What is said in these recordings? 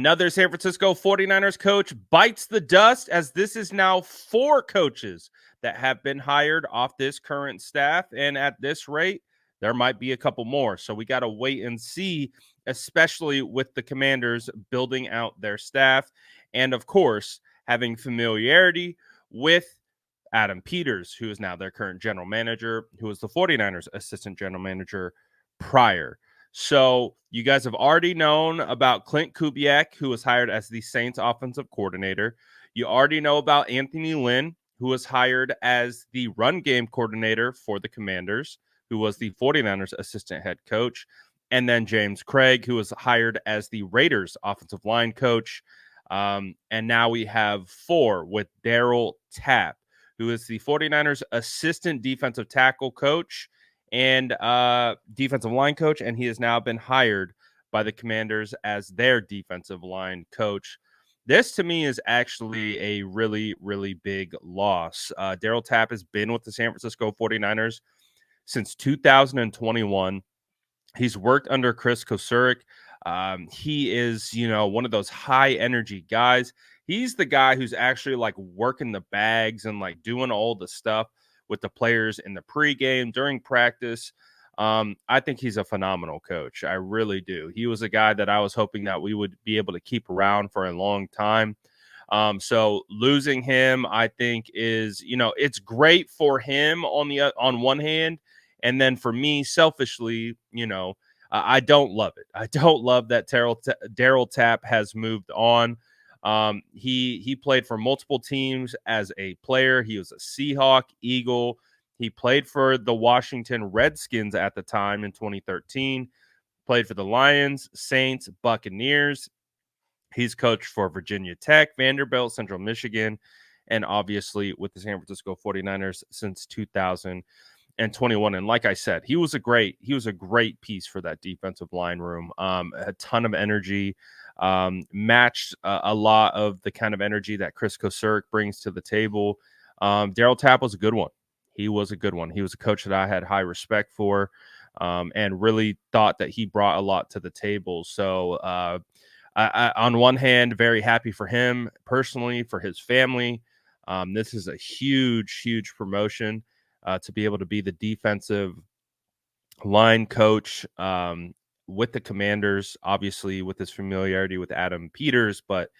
Another San Francisco 49ers coach bites the dust, as this is now 4 coaches that have been hired off this current staff. And at this rate, there might be a couple more. So we got to wait and see, especially with the Commanders building out their staff. And of course, having familiarity with Adam Peters, who is now their current general manager, who was the 49ers assistant general manager prior. So you guys have already known about Clint Kubiak, who was hired as the Saints offensive coordinator. You already know about Anthony Lynn, who was hired as the run game coordinator for the Commanders, who was the 49ers assistant head coach. And then James Craig, who was hired as the Raiders offensive line coach. And now we have 4 with Darryl Tapp, who is the 49ers assistant defensive tackle coach and defensive line coach, and he has now been hired by the Commanders as their defensive line coach. This, to me, is actually a really, really big loss. Darryl Tapp has been with the San Francisco 49ers since 2021. He's worked under Chris Kosurik. He is, one of those high energy guys. He's the guy who's actually like working the bags and like doing all the stuff with the players in the pregame, during practice. I think he's a phenomenal coach. I really do. He was a guy that I was hoping that we would be able to keep around for a long time. So losing him, I think, is, it's great for him on one hand. And then for me, selfishly, I don't love it. I don't love that Darryl Tapp has moved on. He played for multiple teams as a player. He was a Seahawk, Eagle. He played for the Washington Redskins at the time in 2013. Played for the Lions, Saints, Buccaneers. He's coached for Virginia Tech, Vanderbilt, Central Michigan, and obviously with the San Francisco 49ers since 2021. And like I said, he was a great piece for that defensive line room. A ton of energy, matched a lot of the kind of energy that Chris Kosurik brings to the table. Darryl Tapp was a good one. He was a good one. He was a coach that I had high respect for, and really thought that he brought a lot to the table. So I, on one hand, very happy for him personally, for his family. This is a huge, huge promotion to be able to be the defensive line coach with the Commanders, obviously with his familiarity with Adam Peters. But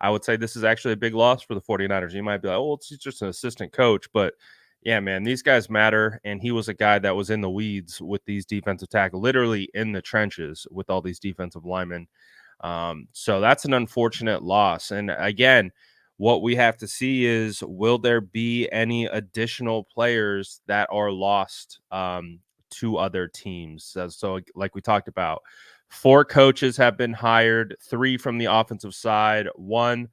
I would say this is actually a big loss for the 49ers. You might be like, oh, it's just an assistant coach. But yeah, man, these guys matter. And he was a guy that was in the weeds with these defensive tackles, literally in the trenches with all these defensive linemen. So that's an unfortunate loss. And again, what we have to see is, will there be any additional players that are lost to other teams? So like we talked about, 4 coaches have been hired, 3 from the offensive side, 1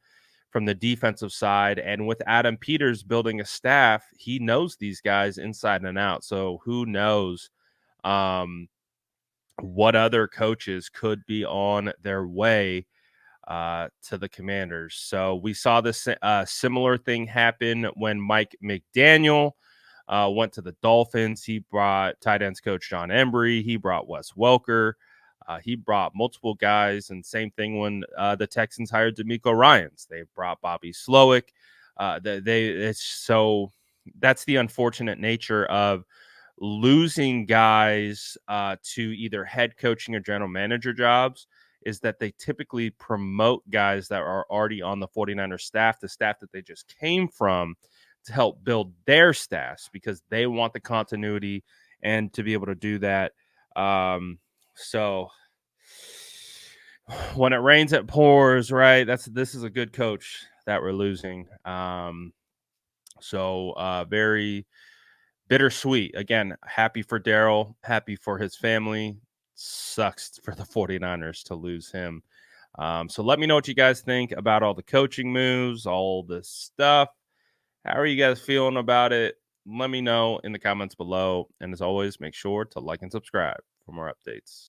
from the defensive side. And with Adam Peters building a staff, he knows these guys inside and out. So who knows what other coaches could be on their way to the Commanders. So we saw this similar thing happen when Mike McDaniel went to the Dolphins. He brought tight ends coach John Embry. He brought Wes Welker. He brought multiple guys. And same thing when the Texans hired DeMeco Ryans. They brought Bobby Slowick. So that's the unfortunate nature of losing guys to either head coaching or general manager jobs, is that they typically promote guys that are already on the 49ers staff, the staff that they just came from, to help build their staffs, because they want the continuity and to be able to do that. So when it rains, it pours, right? This is a good coach that we're losing. So very bittersweet. Again, happy for Darryl, happy for his family. Sucks for the 49ers to lose him. So let me know what you guys think about all the coaching moves, all this stuff. How are you guys feeling about it? Let me know in the comments below. And as always, make sure to like and subscribe for more updates.